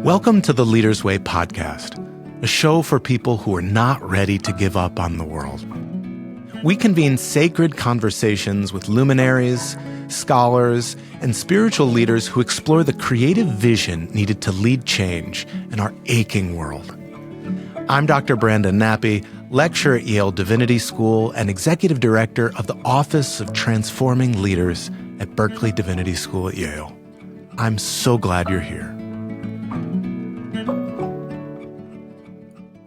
Welcome to the Leader's Way podcast, a show for people who are not ready to give up on the world. We convene sacred conversations with luminaries, scholars, and spiritual leaders who explore the creative vision needed to lead change in our aching world. I'm Dr. Brandon Nappi, lecturer at Yale Divinity School and executive director of the Office of Transforming Leaders at Berkeley Divinity School at Yale. I'm so glad you're here.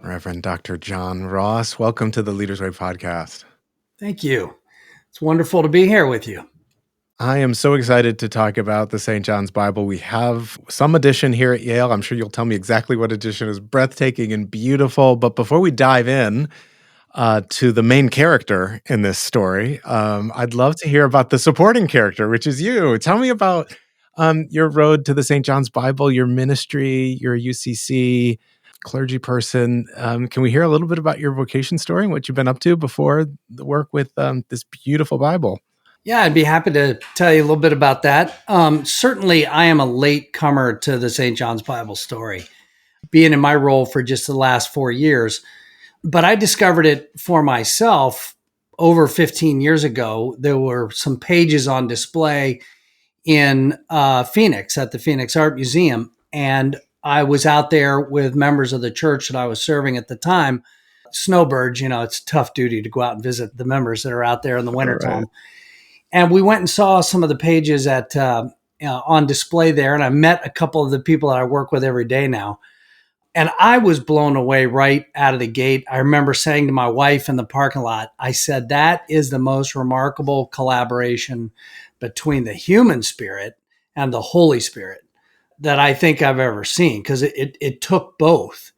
Reverend Dr. John Ross, welcome to the Leader's Way podcast. Thank you. It's wonderful to be here with you. I am so excited to talk about the St. John's Bible. We have some edition here at Yale. I'm sure you'll tell me exactly what edition is breathtaking and beautiful. But before we dive in to the main character in this story, I'd love to hear about the supporting character, which is you. Tell me about your road to the St. John's Bible, your ministry, your UCC clergy person. Can we hear a little bit about your vocation story and what you've been up to before the work with this beautiful Bible? Yeah, I'd be happy to tell you a little bit about that. Certainly, I am a late comer to the St. John's Bible story, being in my role for just the last 4 years. But I discovered it for myself over 15 years ago. There were some pages on display in Phoenix at the Phoenix Art Museum. And I was out there with members of the church that I was serving at the time. Snowbirds, it's a tough duty to go out and visit the members that are out there in the wintertime. Right. And we went and saw some of the pages at on display there. And I met a couple of the people that I work with every day now. And I was blown away right out of the gate. I remember saying to my wife in the parking lot, I said, that is the most remarkable collaboration between the human spirit and the Holy Spirit that I think I've ever seen, because it took both.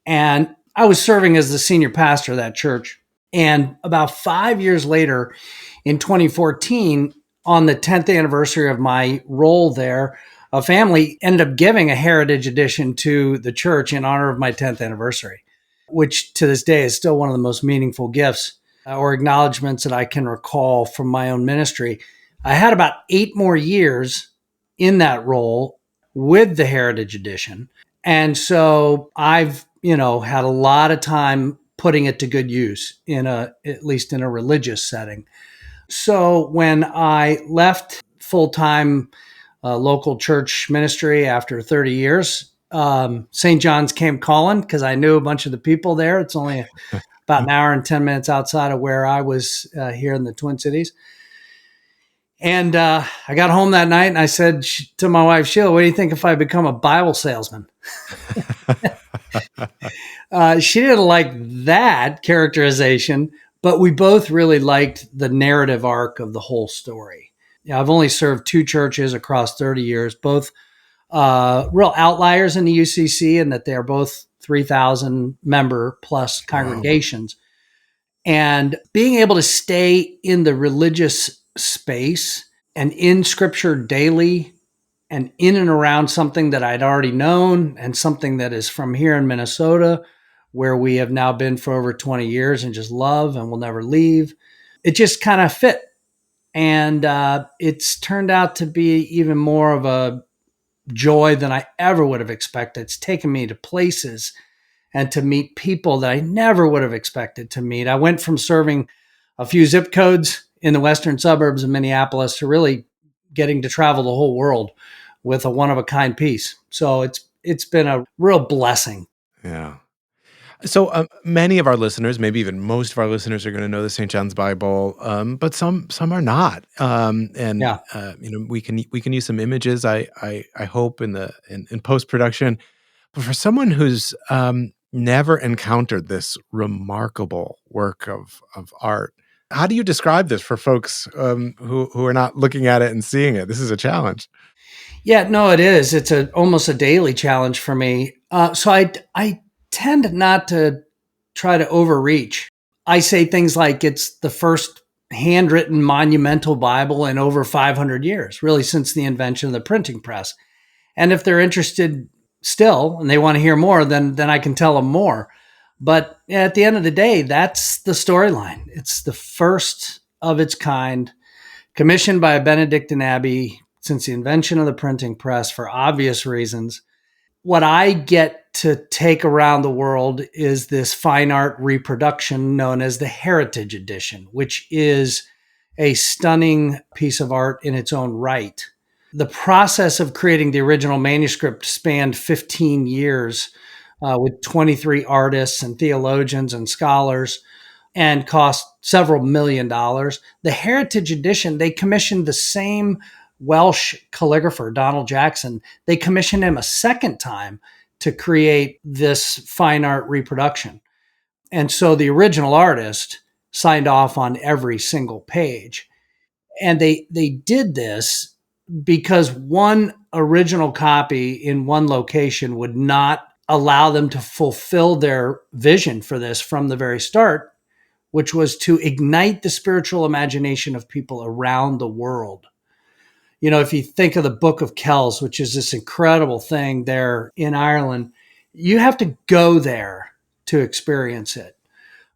And I was serving as the senior pastor of that church. And about 5 years later, in 2014, on the 10th anniversary of my role there, a family ended up giving a heritage edition to the church in honor of my 10th anniversary, which to this day is still one of the most meaningful gifts or acknowledgments that I can recall from my own ministry. I had about 8 more years in that role with the heritage edition. And so I've, had a lot of time putting it to good use at least in a religious setting. So when I left full-time local church ministry after 30 years, St. John's came calling because I knew a bunch of the people there. It's only about an hour and 10 minutes outside of where I was here in the Twin Cities. And I got home that night and I said to my wife, Sheila, what do you think if I become a Bible salesman? She didn't like that characterization, but we both really liked the narrative arc of the whole story. I've only served 2 churches across 30 years, both real outliers in the UCC, and that they're both 3,000 member plus congregations. Wow. And being able to stay in the religious space and in scripture daily and in and around something that I'd already known and something that is from here in Minnesota, where we have now been for over 20 years and just love and will never leave. It just kind of fit. And it's turned out to be even more of a joy than I ever would have expected. It's taken me to places and to meet people that I never would have expected to meet. I went from serving a few zip codes in the western suburbs of Minneapolis to really getting to travel the whole world with a one-of-a-kind piece. So it's been a real blessing. Yeah. So many of our listeners, maybe even most of our listeners, are going to know the St. John's Bible, but some are not. We can use some images. I hope in post production. But for someone who's never encountered this remarkable work of art, how do you describe this for folks who are not looking at it and seeing it? This is a challenge. Yeah, no, it is. It's almost a daily challenge for me. So I tend not to try to overreach. I say things like it's the first handwritten monumental Bible in over 500 years, really since the invention of the printing press. And if they're interested still and they want to hear more, then I can tell them more. But at the end of the day, that's the storyline. It's the first of its kind, commissioned by a Benedictine abbey since the invention of the printing press for obvious reasons. what I get to take around the world is this fine art reproduction known as the Heritage Edition, which is a stunning piece of art in its own right. The process of creating the original manuscript spanned 15 years with 23 artists and theologians and scholars and cost several $1,000,000. The Heritage Edition, they commissioned the same Welsh calligrapher, Donald Jackson. They commissioned him a second time to create this fine art reproduction. And so the original artist signed off on every single page. And they did this because one original copy in one location would not allow them to fulfill their vision for this from the very start, which was to ignite the spiritual imagination of people around the world. You know, if you think of the Book of Kells, which is this incredible thing there in Ireland, you have to go there to experience it.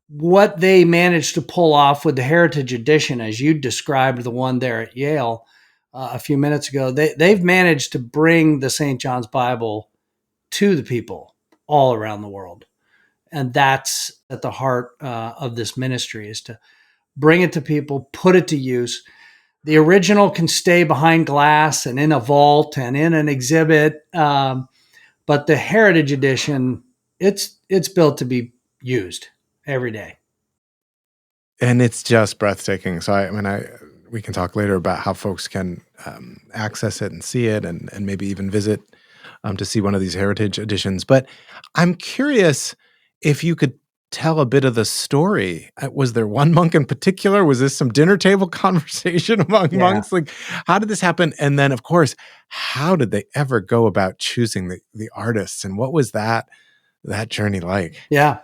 What they managed to pull off with the Heritage Edition, as you described the one there at Yale a few minutes ago, they've managed to bring the St. John's Bible to the people all around the world. And that's at the heart of this ministry, is to bring it to people, put it to use. The original can stay behind glass and in a vault and in an exhibit, but the Heritage Edition, it's built to be used every day. And it's just breathtaking. So we can talk later about how folks can access it and see it, and maybe even visit to see one of these heritage editions. But I'm curious if you could tell a bit of the story. Was there one monk in particular? Was this some dinner table conversation among monks? Like, how did this happen? And then, of course, how did they ever go about choosing the artists? And what was that journey like? Yeah.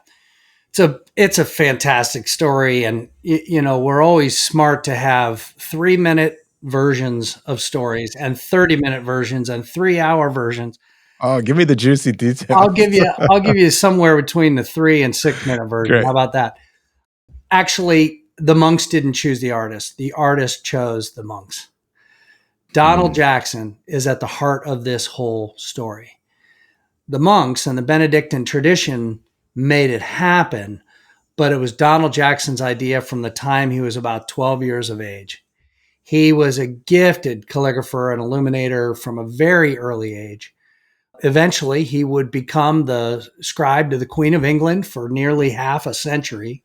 It's a fantastic story. And, you know, we're always smart to have 3-minute versions of stories and 30-minute versions and 3-hour versions. Oh, give me the juicy details. I'll give you somewhere between the 3 and 6-minute version. Great. How about that? Actually, the monks didn't choose the artist. The artist chose the monks. Donald Jackson is at the heart of this whole story. The monks and the Benedictine tradition made it happen, but it was Donald Jackson's idea from the time he was about 12 years of age. He was a gifted calligrapher and illuminator from a very early age. Eventually, he would become the scribe to the Queen of England for nearly half a century.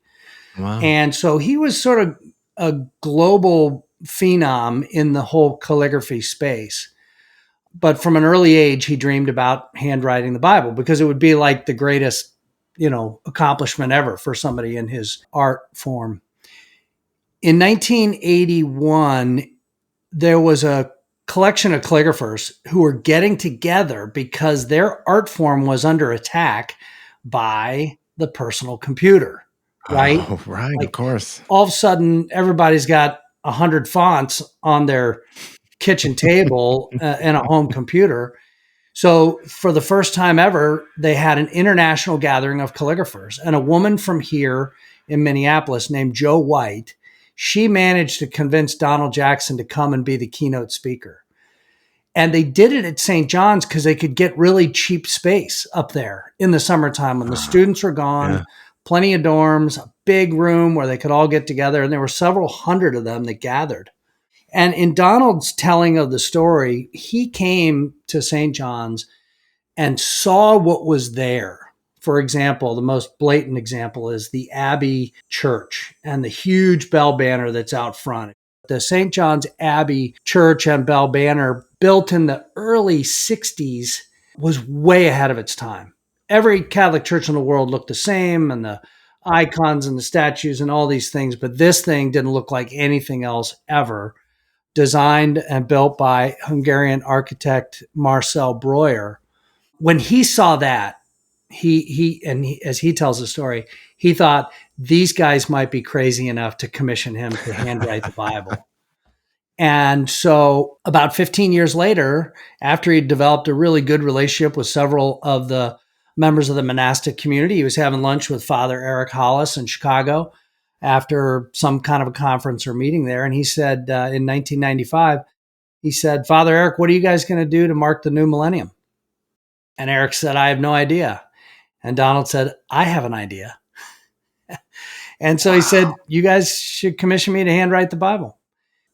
Wow. And so he was sort of a global phenom in the whole calligraphy space. But from an early age, he dreamed about handwriting the Bible because it would be like the greatest, accomplishment ever for somebody in his art form. In 1981, there was a collection of calligraphers who were getting together because their art form was under attack by the personal computer, right? Oh, right, of course. All of a sudden, everybody's got 100 fonts on their kitchen table and a home computer. So for the first time ever, they had an international gathering of calligraphers. And a woman from here in Minneapolis named Jo White, she managed to convince Donald Jackson to come and be the keynote speaker. And they did it at St. John's because they could get really cheap space up there in the summertime when the students were gone, plenty of dorms, a big room where they could all get together. And there were several hundred of them that gathered. And in Donald's telling of the story, he came to St. John's and saw what was there. For example, the most blatant example is the Abbey Church and the huge bell banner that's out front. The St. John's Abbey Church and bell banner, built in the early 60s, was way ahead of its time. Every Catholic church in the world looked the same, and the icons and the statues and all these things, but this thing didn't look like anything else ever. Designed and built by Hungarian architect Marcel Breuer. When he saw that, as he tells the story, he thought these guys might be crazy enough to commission him to handwrite the Bible. And so about 15 years later, after he developed a really good relationship with several of the members of the monastic community, he was having lunch with Father Eric Hollis in Chicago after some kind of a conference or meeting there. And he said in 1995, he said, "Father Eric, what are you guys going to do to mark the new millennium?" And Eric said, I have no idea. And Donald said, I have an idea. And so he Wow. said, you guys should commission me to handwrite the Bible.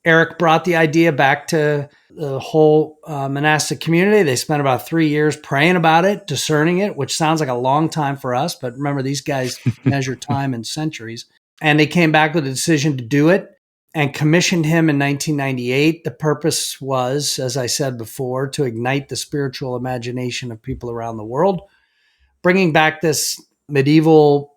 Eric brought the idea back to the whole monastic community. They spent about 3 years praying about it, discerning it, which sounds like a long time for us. But remember, these guys measure time in centuries. And they came back with a decision to do it and commissioned him in 1998. The purpose was, as I said before, to ignite the spiritual imagination of people around the world, bringing back this medieval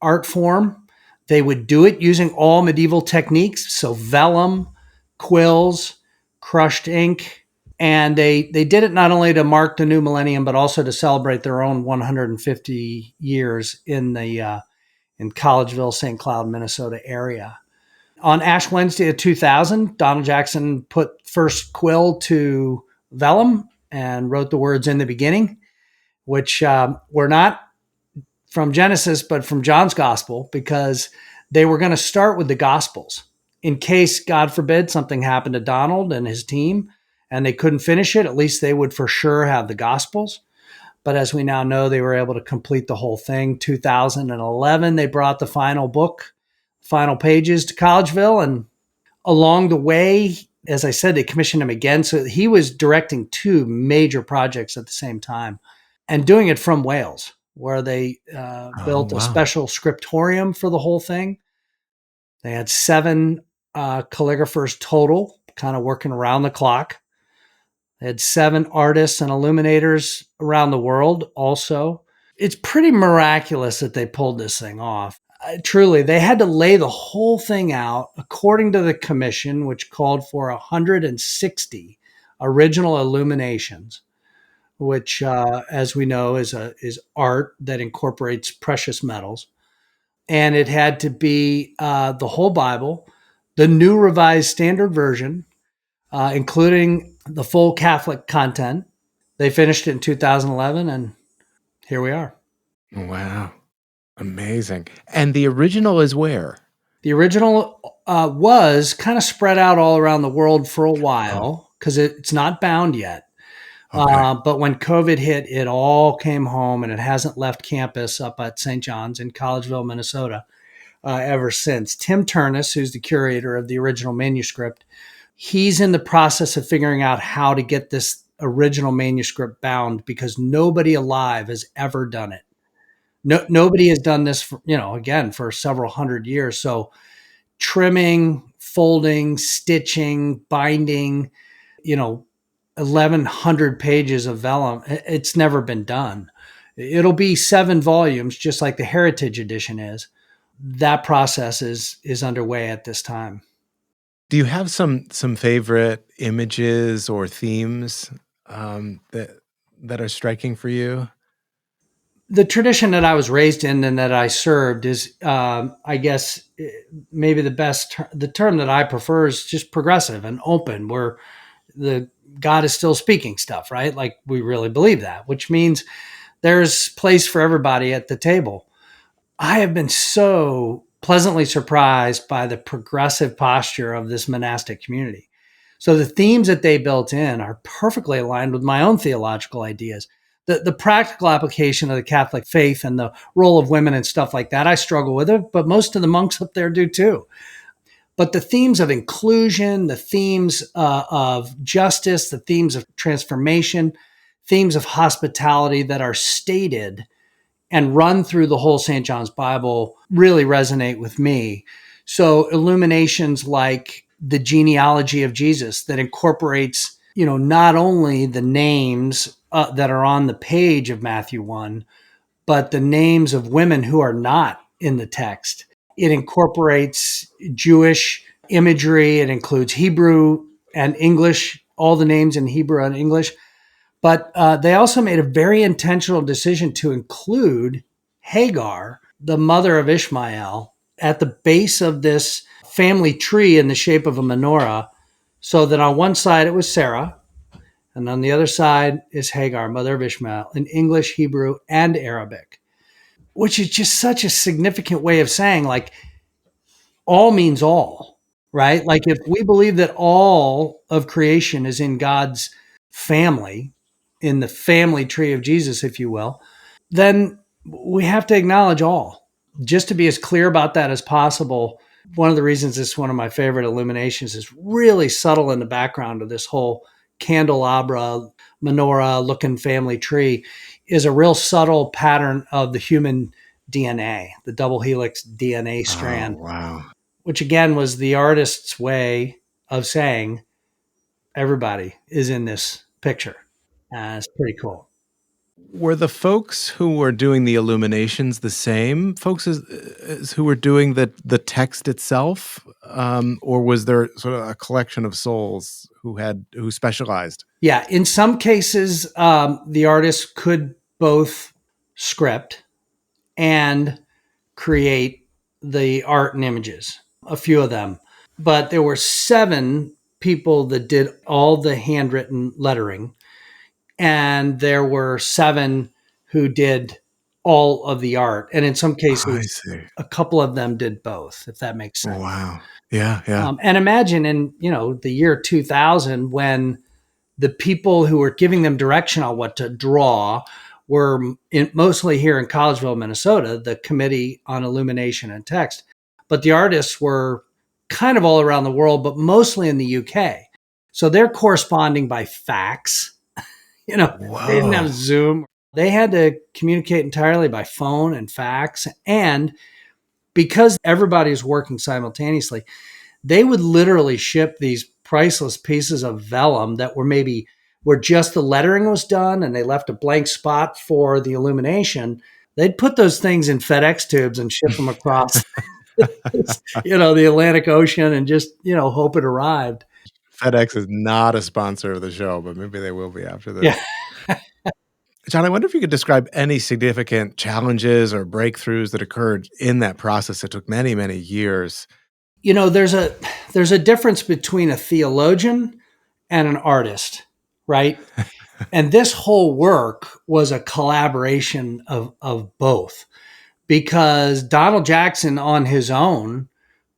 art form. They would do it using all medieval techniques, so vellum, quills, crushed ink, and they did it not only to mark the new millennium, but also to celebrate their own 150 years in Collegeville, St. Cloud, Minnesota area. On Ash Wednesday of 2000, Donald Jackson put first quill to vellum and wrote the words "in the beginning," which were not from Genesis, but from John's gospel, because they were going to start with the gospels in case, God forbid, something happened to Donald and his team and they couldn't finish it. At least they would for sure have the gospels. But as we now know, they were able to complete the whole thing. 2011, they brought the final book, final pages to Collegeville. And along the way, as I said, they commissioned him again. So he was directing two major projects at the same time and doing it from Wales, where they Oh, built a wow. special scriptorium for the whole thing. They had 7 calligraphers total, kind of working around the clock. They had 7 artists and illuminators around the world also. It's pretty miraculous that they pulled this thing off. Truly, they had to lay the whole thing out according to the commission, which called for 160 original illuminations, which, as we know, is art that incorporates precious metals. And it had to be the whole Bible, the New Revised Standard Version, including the full Catholic content. They finished it in 2011, and here we are. Wow. Amazing. And the original is where? The original was kind of spread out all around the world for a Oh, while because it's not bound yet. okay. But when COVID hit, it all came home and it hasn't left campus up at St. John's in Collegeville, Minnesota, ever since. Tim Turnus, who's the curator of the original manuscript, he's in the process of figuring out how to get this original manuscript bound because nobody alive has ever done it. Nobody has done this, for, again, for several hundred years. So trimming, folding, stitching, binding, you know, 1,100 pages of vellum. It's never been done. It'll be 7 volumes, just like the Heritage Edition is. That process is underway at this time. Do you have some favorite images or themes that are striking for you? The tradition that I was raised in and that I served is, I guess, maybe the term that I prefer is just progressive and open, where the God is still speaking stuff, right? Like we really believe that, which means there's place for everybody at the table. I have been so pleasantly surprised by the progressive posture of this monastic community. So the themes that they built in are perfectly aligned with my own theological ideas. The practical application of the Catholic faith and the role of women and stuff like that, I struggle with it, but most of the monks up there do too. But the themes of inclusion, the themes of justice, the themes of transformation, themes of hospitality that are stated and run through the whole St. John's Bible really resonate with me. So illuminations like the genealogy of Jesus that incorporates, not only the names that are on the page of Matthew 1, but the names of women who are not in the text. It incorporates Jewish imagery. It includes Hebrew and English, all the names in Hebrew and English. But they also made a very intentional decision to include Hagar, the mother of Ishmael, at the base of this family tree in the shape of a menorah, so that on one side it was Sarah, and on the other side is Hagar, mother of Ishmael, in English, Hebrew, and Arabic, which is just such a significant way of saying, like, all means all, right? Like, if we believe that all of creation is in God's family, in the family tree of Jesus, if you will, then we have to acknowledge all. Just to be as clear about that as possible. One of the reasons it's one of my favorite illuminations is really subtle in the background of this whole candelabra, menorah looking family tree is a real subtle pattern of the human DNA, the double helix DNA Oh, strand, wow. which again was the artist's way of saying everybody is in this picture. It's pretty cool. Were the folks who were doing the illuminations the same folks as who were doing the text itself? Or was there sort of a collection of souls who specialized? Yeah, in some cases, the artist could both script and create the art and images, a few of them. But there were 7 people that did all the handwritten lettering, and there were 7 who did all of the art. And in some I cases, see. a couple of them did both, if that makes sense. Wow. Yeah, yeah. And imagine in the year 2000 when the people who were giving them direction on what to draw were mostly here in Collegeville, Minnesota, the Committee on Illumination and Text. But the artists were kind of all around the world, but mostly in the UK. So they're corresponding by fax. They didn't have Whoa. Zoom. They had to communicate entirely by phone and fax. And because everybody is working simultaneously, they would literally ship these priceless pieces of vellum that were maybe where just the lettering was done and they left a blank spot for the illumination. They'd put those things in FedEx tubes and ship them across, the Atlantic Ocean and just, hope it arrived. FedEx is not a sponsor of the show, but maybe they will be after this. Yeah. John, I wonder if you could describe any significant challenges or breakthroughs that occurred in that process that took many, many years. There's a difference between a theologian and an artist, right? And this whole work was a collaboration of both, because Donald Jackson on his own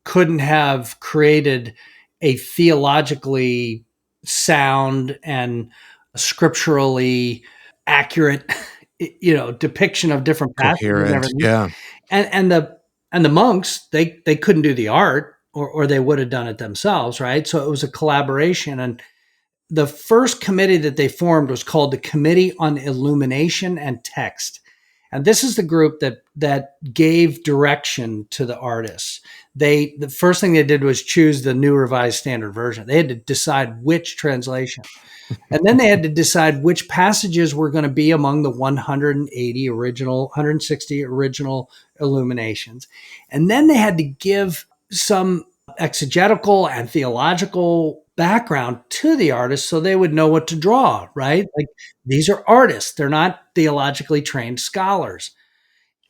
couldn't have created a theologically sound and scripturally accurate depiction of different passages and Coherent, everything. yeah. And the monks, they couldn't do the art, or they would have done it themselves, right? So it was a collaboration. And the first committee that they formed was called the Committee on Illumination and Text. And this is the group that gave direction to the artists. The first thing they did was choose the New Revised Standard Version. They had to decide which translation. And then they had to decide which passages were going to be among the 160 original illuminations. And then they had to give some exegetical and theological background to the artist so they would know what to draw, right? Like, these are artists, they're not theologically trained scholars.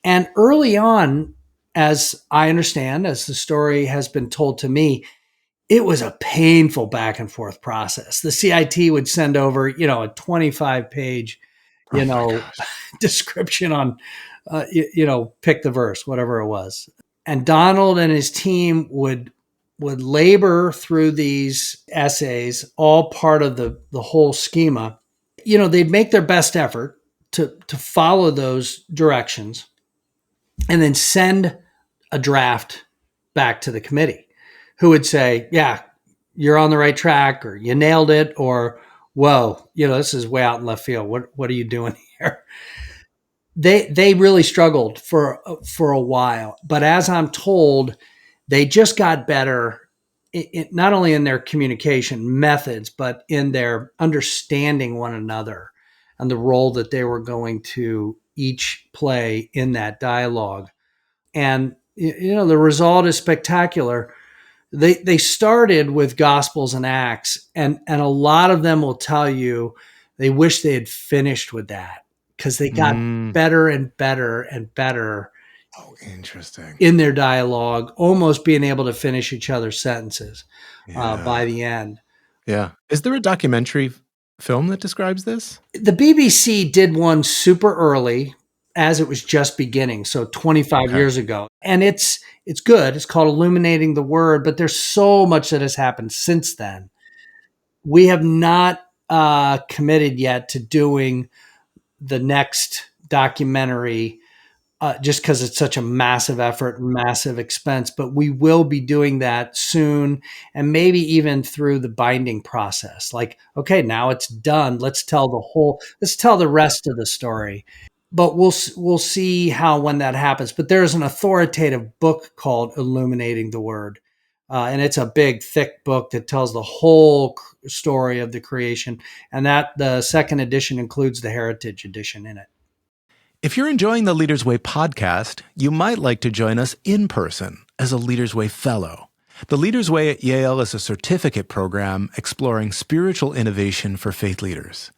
And early on, as I understand, as the story has been told to me, it was a painful back and forth process. The CIT would send over, a 25-page, Oh my gosh. description on, pick the verse, whatever it was. And Donald and his team would labor through these essays, all part of the whole schema. They'd make their best effort to follow those directions and then send a draft back to the committee, who would say, yeah, you're on the right track, or you nailed it, or whoa, this is way out in left field. What are you doing here? They really struggled for a while, but as I'm told, they just got better, not only in their communication methods, but in their understanding one another and the role that they were going to each play in that dialogue. And the result is spectacular. They started with Gospels and Acts, and a lot of them will tell you they wish they had finished with that, because they got Mm. better and better and better Oh, interesting. in their dialogue, almost being able to finish each other's sentences by Yeah. the end. Yeah. Is there a documentary film that describes this? The BBC did one super early as it was just beginning, so 25 Okay. years ago. And it's good. It's called Illuminating the Word, but there's so much that has happened since then. We have not committed yet to doing the next documentary, just because it's such a massive effort and massive expense. But we will be doing that soon, and maybe even through the binding process. Like, okay, now it's done. Let's tell the rest of the story. But we'll see how when that happens. But there's an authoritative book called Illuminating the Word. And it's a big, thick book that tells the whole story of the creation. And that the second edition includes the Heritage Edition in it. If you're enjoying the Leaders Way podcast, you might like to join us in person as a Leaders Way Fellow. The Leaders Way at Yale is a certificate program exploring spiritual innovation for faith leaders.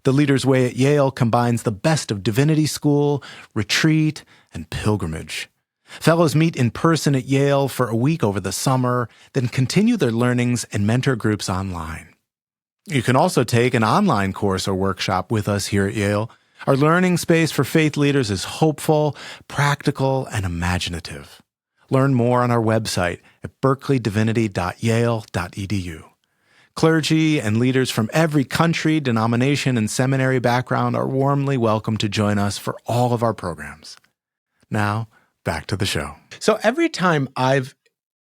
The Leaders Way at Yale combines the best of divinity school, retreat, and pilgrimage. Fellows meet in person at Yale for a week over the summer, then continue their learnings and mentor groups online. You can also take an online course or workshop with us here at Yale. Our learning space for faith leaders is hopeful, practical, and imaginative. Learn more on our website at berkeleydivinity.yale.edu. Clergy and leaders from every country, denomination, and seminary background are warmly welcome to join us for all of our programs. Now, back to the show. So every time I've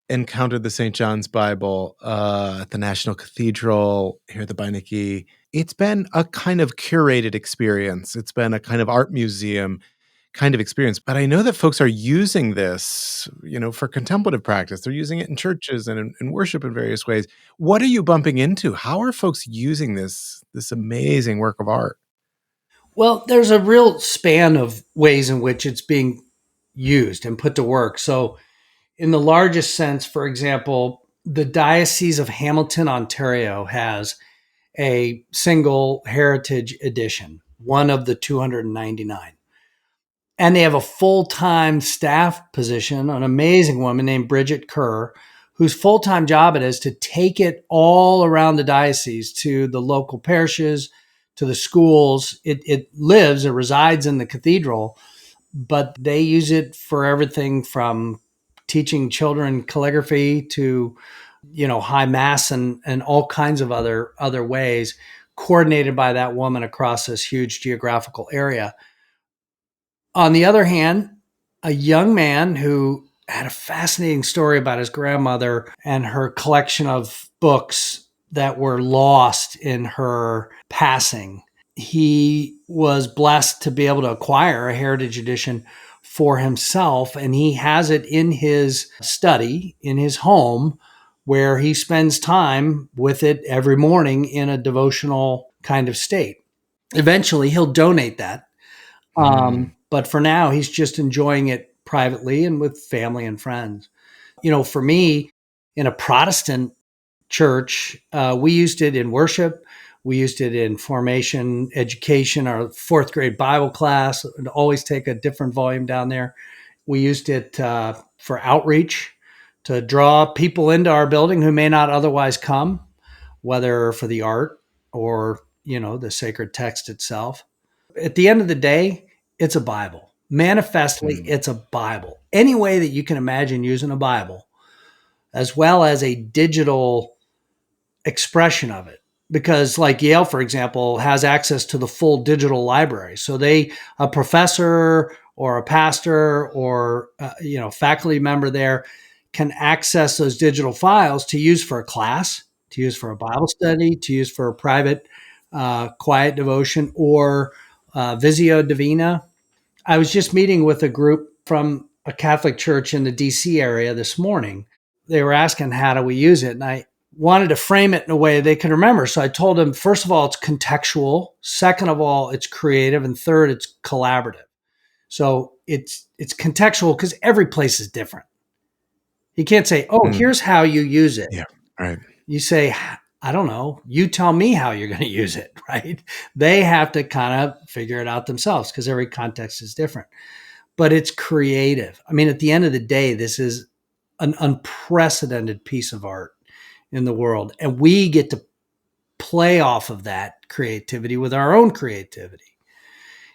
encountered the St. John's Bible at the National Cathedral here at the Beinecke, it's been a kind of curated experience. It's been a kind of art museum kind of experience. But I know that folks are using this, for contemplative practice. They're using it in churches and in worship in various ways. What are you bumping into? How are folks using this amazing work of art? Well, there's a real span of ways in which it's being used and put to work. So in the largest sense, for example, the Diocese of Hamilton, Ontario has a single heritage edition, one of the 299. And they have a full-time staff position, an amazing woman named Bridget Kerr, whose full-time job it is to take it all around the diocese to the local parishes, to the schools. It resides in the cathedral, but they use it for everything from teaching children calligraphy to, high mass and all kinds of other ways, coordinated by that woman across this huge geographical area. On the other hand, a young man who had a fascinating story about his grandmother and her collection of books that were lost in her passing. He was blessed to be able to acquire a heritage edition for himself, and he has it in his study, in his home, where he spends time with it every morning in a devotional kind of state. Eventually, he'll donate that. But for now, he's just enjoying it privately and with family and friends. For me, in a Protestant church, we used it in worship. We used it in formation education, our fourth grade Bible class. I'd always take a different volume down there. We used it for outreach, to draw people into our building who may not otherwise come, whether for the art or, the sacred text itself. At the end of the day, it's a Bible. Manifestly, it's a Bible. Any way that you can imagine using a Bible, as well as a digital expression of it. Because like Yale, for example, has access to the full digital library. So a professor or a pastor or, faculty member there can access those digital files to use for a class, to use for a Bible study, to use for a private, quiet devotion, or Visio Divina. I was just meeting with a group from a Catholic church in the DC area this morning. They were asking, how do we use it? And I wanted to frame it in a way they could remember. So I told them, first of all, it's contextual. Second of all, it's creative. And third, it's collaborative. So it's contextual because every place is different. You can't say, here's how you use it. Yeah, right. You say, I don't know, you tell me how you're going to use it, right? They have to kind of figure it out themselves because every context is different. But it's creative. I mean, at the end of the day, this is an unprecedented piece of art in the world. And we get to play off of that creativity with our own creativity.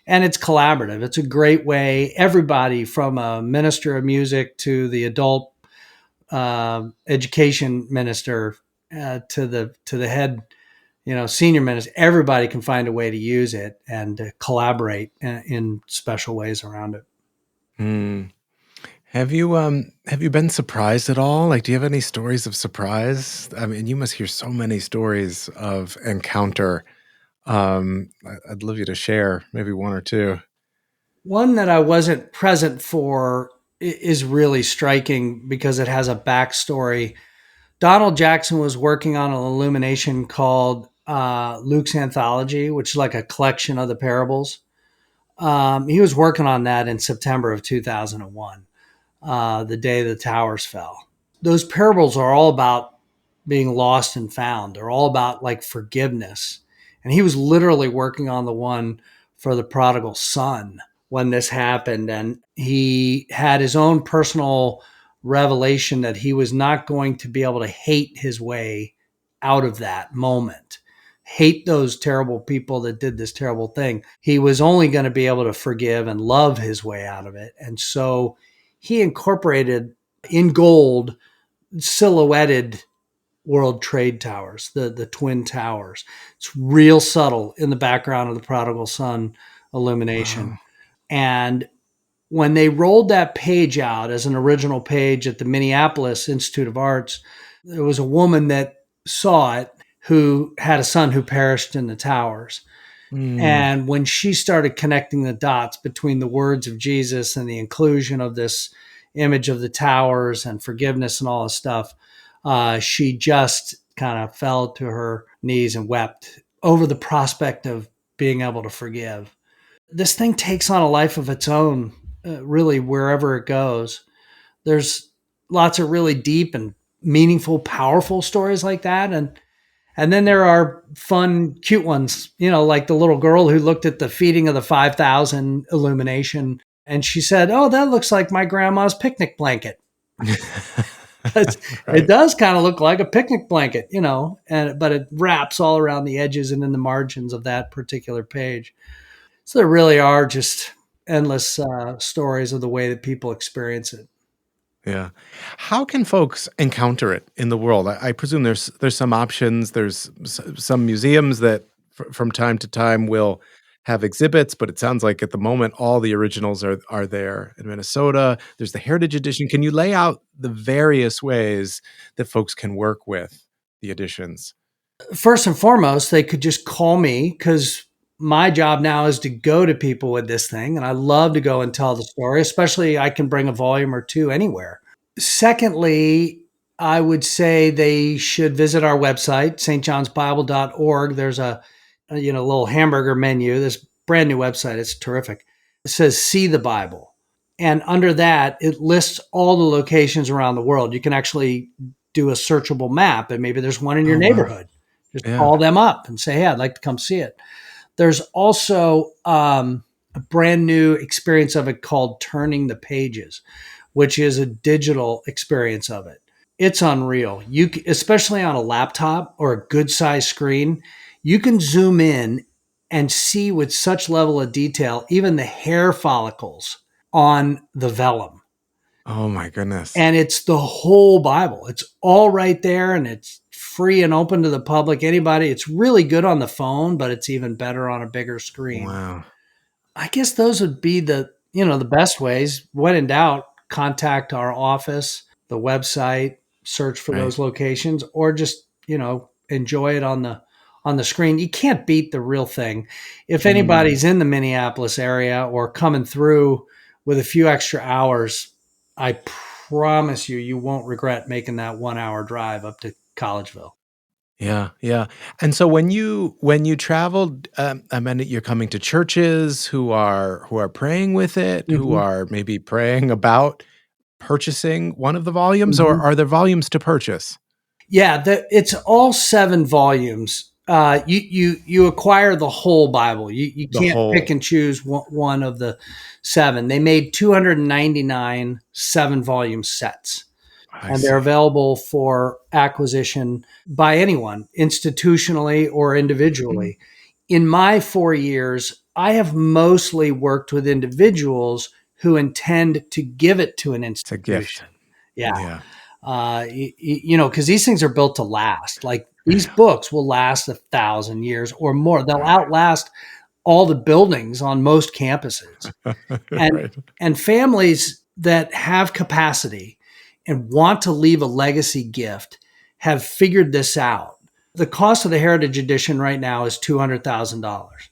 And it's collaborative. It's a great way. Everybody from a minister of music to the adult education minister to the head, senior ministers, everybody can find a way to use it and collaborate in special ways around it. Hmm. Have you been surprised at all? Like, do you have any stories of surprise? I mean, you must hear so many stories of encounter. I'd love you to share maybe one or two. One that I wasn't present for is really striking because it has a backstory. Donald Jackson was working on an illumination called Luke's Anthology, which is like a collection of the parables. He was working on that in September of 2001, the day the towers fell. Those parables are all about being lost and found. They're all about like forgiveness. And he was literally working on the one for the prodigal son when this happened. And he had his own personal revelation that he was not going to be able to hate his way out of that moment, hate those terrible people that did this terrible thing. He was only going to be able to forgive and love his way out of it. And so he incorporated in gold silhouetted World Trade Towers, the Twin Towers. It's real subtle in the background of the prodigal son illumination. Wow. And when they rolled that page out as an original page at the Minneapolis Institute of Arts, there was a woman that saw it who had a son who perished in the towers. Hmm. And when she started connecting the dots between the words of Jesus and the inclusion of this image of the towers and forgiveness and all this stuff, she just kind of fell to her knees and wept over the prospect of being able to forgive. This thing takes on a life of its own, really, wherever it goes. There's lots of really deep and meaningful, powerful stories like that. And then there are fun, cute ones, like the little girl who looked at the feeding of the 5,000 illumination and she said, "Oh, that looks like my grandma's picnic blanket." It Right. does kind of look like a picnic blanket, but it wraps all around the edges and in the margins of that particular page. So there really are just endless stories of the way that people experience it. Yeah. How can folks encounter it in the world? I presume there's some options. There's some museums that from time to time will have exhibits, but it sounds like at the moment all the originals are there in Minnesota. There's the Heritage Edition. Can you lay out the various ways that folks can work with the editions? First and foremost, they could just call me because my job now is to go to people with this thing. And I love to go and tell the story, especially I can bring a volume or two anywhere. Secondly, I would say they should visit our website, stjohnsbible.org. There's a little hamburger menu, this brand new website. It's terrific. It says See the Bible. And under that, it lists all the locations around the world. You can actually do a searchable map, and maybe there's one in your Oh, wow. neighborhood. Just Yeah. call them up and say, "Hey, I'd like to come see it." There's also a brand new experience of it called Turning the Pages, which is a digital experience of it. It's unreal. Especially on a laptop or a good size screen, you can zoom in and see with such level of detail, even the hair follicles on the vellum. Oh my goodness. And it's the whole Bible. It's all right there and it's free and open to the public. Anybody, it's really good on the phone, but it's even better on a bigger screen. Wow. I guess those would be the best ways. When in doubt, contact our office, the website, search for Right. those locations, or just, enjoy it on the screen. You can't beat the real thing. If Mm. anybody's in the Minneapolis area or coming through with a few extra hours, I promise you won't regret making that 1 hour drive up to Collegeville. Yeah, yeah. And so when you traveled, I mean, you're coming to churches who are praying with it, who Mhm, are maybe praying about purchasing one of the volumes, or mhm. are there volumes to purchase? Yeah, it's all 7 volumes. You acquire the whole Bible. You The can't pick whole. and choose one of the 7. They made 299 7-volume sets, I and they're see. available for acquisition by anyone, institutionally or Mhm. individually. In my 4 years, I have mostly worked with individuals who intend to give it to an It's a gift. institution. Yeah, Yeah. because these things are built to last. Like These books will last 1,000 years or more. They'll outlast all the buildings on most campuses. And, Right. and families that have capacity and want to leave a legacy gift have figured this out. The cost of the Heritage Edition right now is $200,000.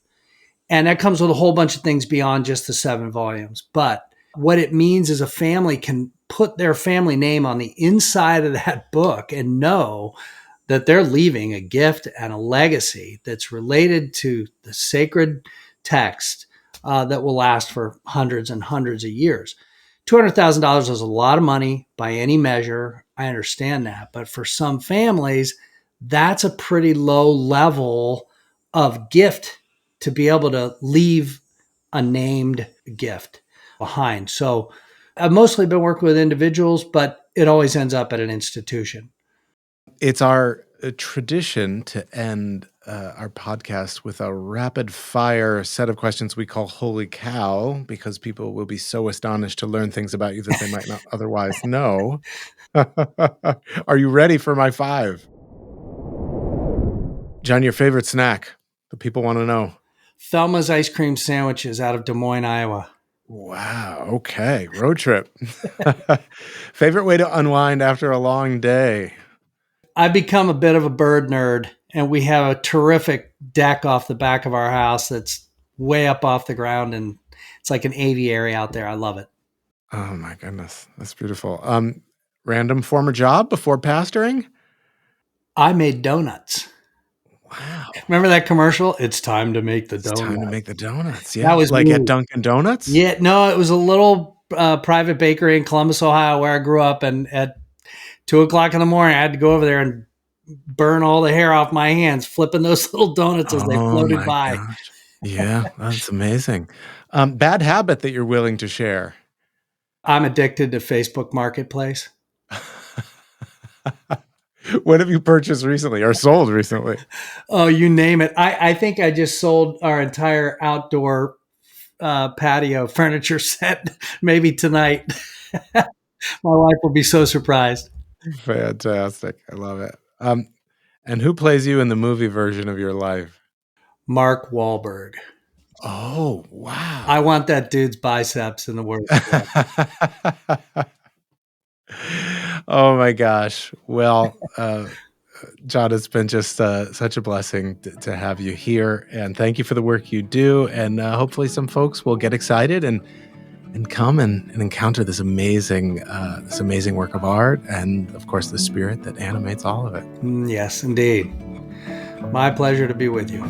And that comes with a whole bunch of things beyond just the 7 volumes. But what it means is a family can put their family name on the inside of that book and know that they're leaving a gift and a legacy that's related to the sacred text that will last for hundreds and hundreds of years. $200,000 is a lot of money by any measure. I understand that. But for some families, that's a pretty low level of gift to be able to leave a named gift behind. So I've mostly been working with individuals, but it always ends up at an institution. It's our tradition to end our podcast with a rapid fire set of questions we call Holy Cow, because people will be so astonished to learn things about you that they might not otherwise know. Are you ready for my 5? John, your favorite snack? The people want to know. Thelma's ice cream sandwiches out of Des Moines, Iowa. Wow. Okay. Road trip. Favorite way to unwind after a long day? I've become a bit of a bird nerd, and we have a terrific deck off the back of our house that's way up off the ground, and it's like an aviary out there. I love it. Oh my goodness. That's beautiful. Random former job before pastoring? I made donuts. Wow. Remember that commercial? It's time to make the donuts. It's time to make the donuts. Yeah. That was like me. at Dunkin' Donuts? Yeah, no, it was a little private bakery in Columbus, Ohio, where I grew up. And at 2:00 in the morning, I had to go over there and burn all the hair off my hands, flipping those little donuts as they floated by. Gosh. Yeah, that's amazing. Bad habit that you're willing to share? I'm addicted to Facebook Marketplace. What have you purchased recently or sold recently? Oh, you name it. I think I just sold our entire outdoor patio furniture set maybe tonight. My wife will be so surprised. Fantastic. I love it. And who plays you in the movie version of your life? Mark Wahlberg. Oh, wow. I want that dude's biceps in the world. Oh my gosh. Well, John, it's been just such a blessing to have you here, and thank you for the work you do. And hopefully some folks will get excited and come and encounter this amazing work of art, and of course the spirit that animates all of it. Yes, indeed. My pleasure to be with you.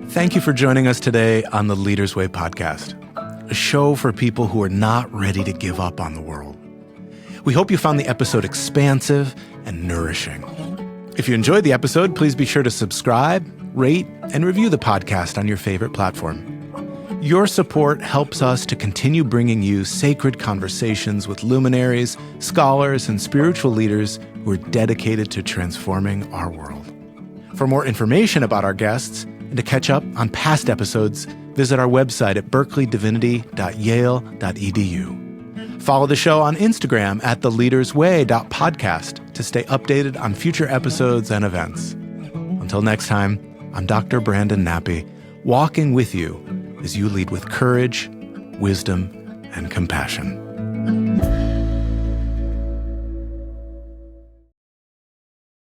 Thank you for joining us today on the Leader's Way podcast, a show for people who are not ready to give up on the world. We hope you found the episode expansive and nourishing. If you enjoyed the episode, please be sure to subscribe, rate, and review the podcast on your favorite platform. Your support helps us to continue bringing you sacred conversations with luminaries, scholars, and spiritual leaders who are dedicated to transforming our world. For more information about our guests and to catch up on past episodes, visit our website at berkeleydivinity.yale.edu. Follow the show on Instagram at theleadersway.podcast to stay updated on future episodes and events. Until next time, I'm Dr. Brandon Nappi, walking with you as you lead with courage, wisdom, and compassion.